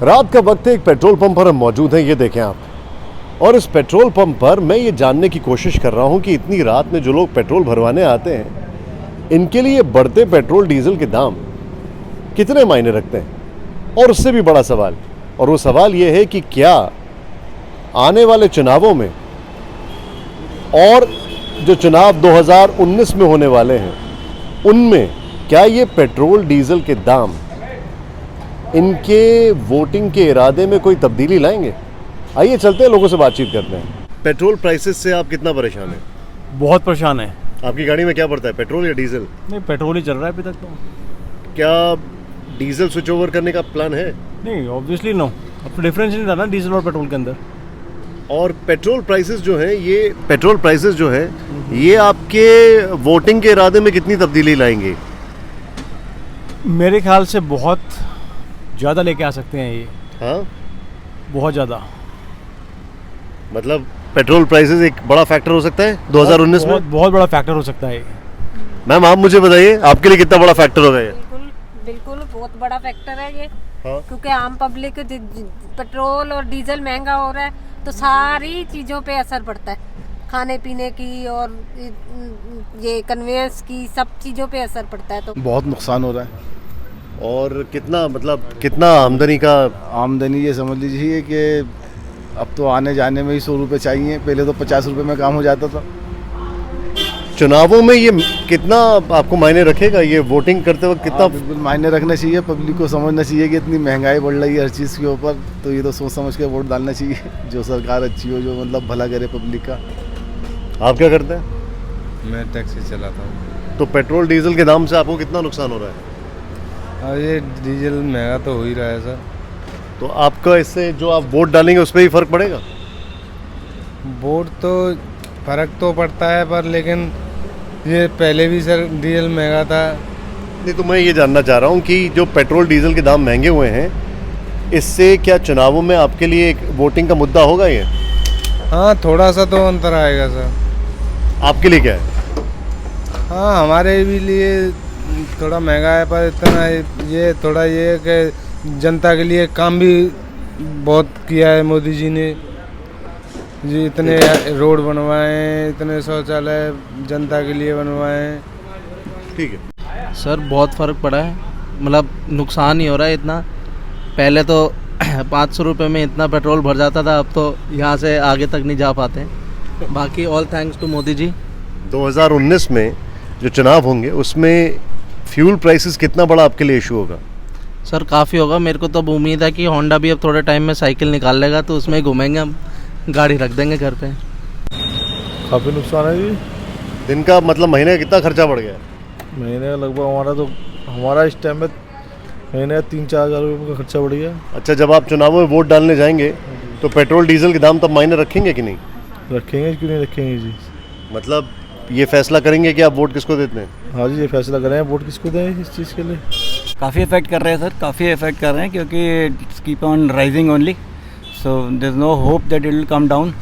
रात का वक्त है, एक पेट्रोल पंप पर हम मौजूद हैं, ये देखें आप। और इस पेट्रोल पंप पर मैं ये जानने की कोशिश कर रहा हूँ कि इतनी रात में जो लोग पेट्रोल भरवाने आते हैं, इनके लिए बढ़ते पेट्रोल डीजल के दाम कितने मायने रखते हैं। और उससे भी बड़ा सवाल, और वो सवाल ये है कि क्या आने वाले चुनावों में और जो चुनाव 2019 में होने वाले हैं, उनमें क्या ये पेट्रोल डीजल के दाम इनके वोटिंग के इरादे में कोई तब्दीली लाएंगे। आइए चलते हैं, लोगों से बातचीत करते हैं। पेट्रोल प्राइसेस से आप कितना परेशान हैं? बहुत परेशान है। आपकी गाड़ी में क्या पड़ता है, पेट्रोल या डीजल? नहीं, पेट्रोल ही चल रहा है अभी तक तो। क्या डीजल स्विच ओवर करने का प्लान है? नहीं, ऑब्वियसली नो। अब तो डिफरेंस नहीं था ना डीजल और पेट्रोल के अंदर। और पेट्रोल प्राइसेस जो है ये आपके वोटिंग के इरादे में कितनी तब्दीली लाएंगे? मेरे ख्याल से बहुत ज़्यादा लेके आ सकते हैं ये। हाँ, बहुत ज़्यादा। मतलब पेट्रोल प्राइसेस एक बड़ा फैक्टर हो सकता है 2019 में? बहुत बड़ा फैक्टर हो सकता है ये। मैम, आप मुझे बताइए, आपके लिए कितना बड़ा फैक्टर होगा ये? बिल्कुल बहुत बड़ा फैक्टर है ये। हाँ? क्योंकि आम पब्लिक पेट्रोल और डीजल महंगा हो रहा है तो सारी चीज़ों पे असर पड़ता है, खाने पीने की और ये कन्वेंस की, सब चीज़ों पे असर पड़ता है। तो बहुत नुकसान हो रहा है। और कितना आमदनी का? आमदनी ये समझ लीजिए कि अब तो आने जाने में ही 100 रुपये चाहिए, पहले तो 50 रुपये में काम हो जाता था। चुनावों में ये कितना आपको मायने रखेगा, ये वोटिंग करते वक्त कितना? बिल्कुल मायने रखना चाहिए। पब्लिक को समझना चाहिए कि इतनी महंगाई बढ़ रही है हर चीज़ के ऊपर, तो ये तो सोच समझ के वोट डालना चाहिए। जो सरकार अच्छी हो, जो मतलब भला करे पब्लिक का। आप क्या करते हैं? मैं टैक्सी चलाता हूँ। तो पेट्रोल डीजल के दाम से आपको कितना नुकसान हो रहा है? और ये डीजल महंगा तो हो ही रहा है सर। तो आपका इससे जो आप वोट डालेंगे उस पर ही फर्क पड़ेगा? वोट तो फर्क तो पड़ता है, पर लेकिन ये पहले भी सर डीजल महंगा था। नहीं, तो मैं ये जानना चाह रहा हूँ कि जो पेट्रोल डीजल के दाम महंगे हुए हैं, इससे क्या चुनावों में आपके लिए एक वोटिंग का मुद्दा होगा ये? हाँ, थोड़ा सा तो अंतर आएगा सर। आपके लिए क्या है? हाँ, हमारे भी लिए थोड़ा महंगा है, पर इतना ये थोड़ा ये है कि जनता के लिए काम भी बहुत किया है मोदी जी ने। जी, इतने रोड बनवाए, इतने शौचालय जनता के लिए बनवाए। ठीक है सर, बहुत फ़र्क पड़ा है। मतलब नुकसान ही हो रहा है इतना। पहले तो 500 रुपये में इतना पेट्रोल भर जाता था, अब तो यहाँ से आगे तक नहीं जा पाते। बाकी all thanks to Modi ji. 2019 में जो चुनाव होंगे उसमें फ्यूल प्राइसेस कितना बड़ा आपके लिए इशू होगा? सर काफ़ी होगा। मेरे को तो अब उम्मीद है कि होंडा भी अब थोड़े टाइम में साइकिल निकाल लेगा, तो उसमें घूमेंगे हम, गाड़ी रख देंगे घर पे। काफ़ी नुकसान है जी। दिन का मतलब महीने का कितना खर्चा बढ़ गया? महीने का लगभग हमारा इस टाइम में महीने का 3-4 हज़ार रुपये का खर्चा बढ़ गया। अच्छा, जब आप चुनावों में वोट डालने जाएंगे तो पेट्रोल डीजल के दाम तब मायने रखेंगे कि नहीं? रखेंगे, क्यों नहीं रखेंगे जी। मतलब ये फैसला करेंगे कि आप वोट किसको देते हैं? हाँ जी, ये फैसला करें वोट किसको दें इस चीज़ के लिए। काफ़ी इफेक्ट कर रहे हैं सर, काफ़ी इफेक्ट कर रहे हैं, क्योंकि it's keep on rising only, so there is no hope that it will come down.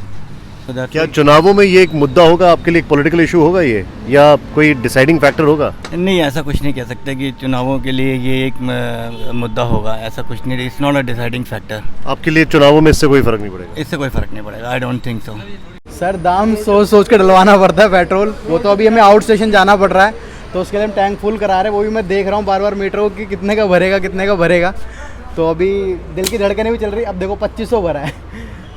क्या चुनावों में ये एक मुद्दा होगा आपके लिए, एक पॉलिटिकल इशू होगा ये, या कोई डिसाइडिंग फैक्टर होगा? नहीं, ऐसा कुछ नहीं कह सकते कि चुनावों के लिए ये एक मुद्दा होगा, ऐसा कुछ नहीं। It's not a deciding factor. आपके लिए चुनावों में इससे कोई फर्क नहीं पड़ेगा? इससे कोई फ़र्क नहीं पड़ेगा, I don't think so. Sir, दाम सोच सोच के डलवाना पड़ता है पेट्रोल। वो तो अभी हमें आउट स्टेशन जाना पड़ रहा है, तो उसके लिए हम टैंक फुल करा रहे हैं। वो भी मैं देख रहा हूँ बार बार मीटर को कि कितने का भरेगा। तो अभी दिल की धड़कनें भी चल रही। अब देखो 2500 भरा है,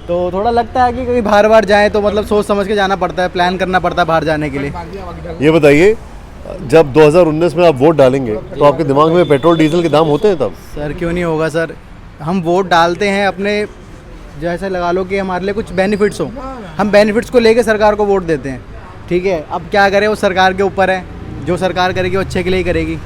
तो थोड़ा लगता है कि कहीं बाहर जाए तो मतलब सोच समझ के जाना पड़ता है, प्लान करना पड़ता है बाहर जाने के लिए। ये बताइए, जब 2019 में आप वोट डालेंगे तो आपके दिमाग में पेट्रोल डीजल के दाम होते हैं तब? सर, क्यों नहीं होगा सर। हम वोट डालते हैं अपने, जैसे लगा लो कि हमारे लिए कुछ बेनिफिट्स हो, हम बेनिफिट्स को लेके सरकार को वोट देते हैं। ठीक है, अब क्या करें वो सरकार के ऊपर है, जो सरकार करेगी वो अच्छे के लिए ही करेगी।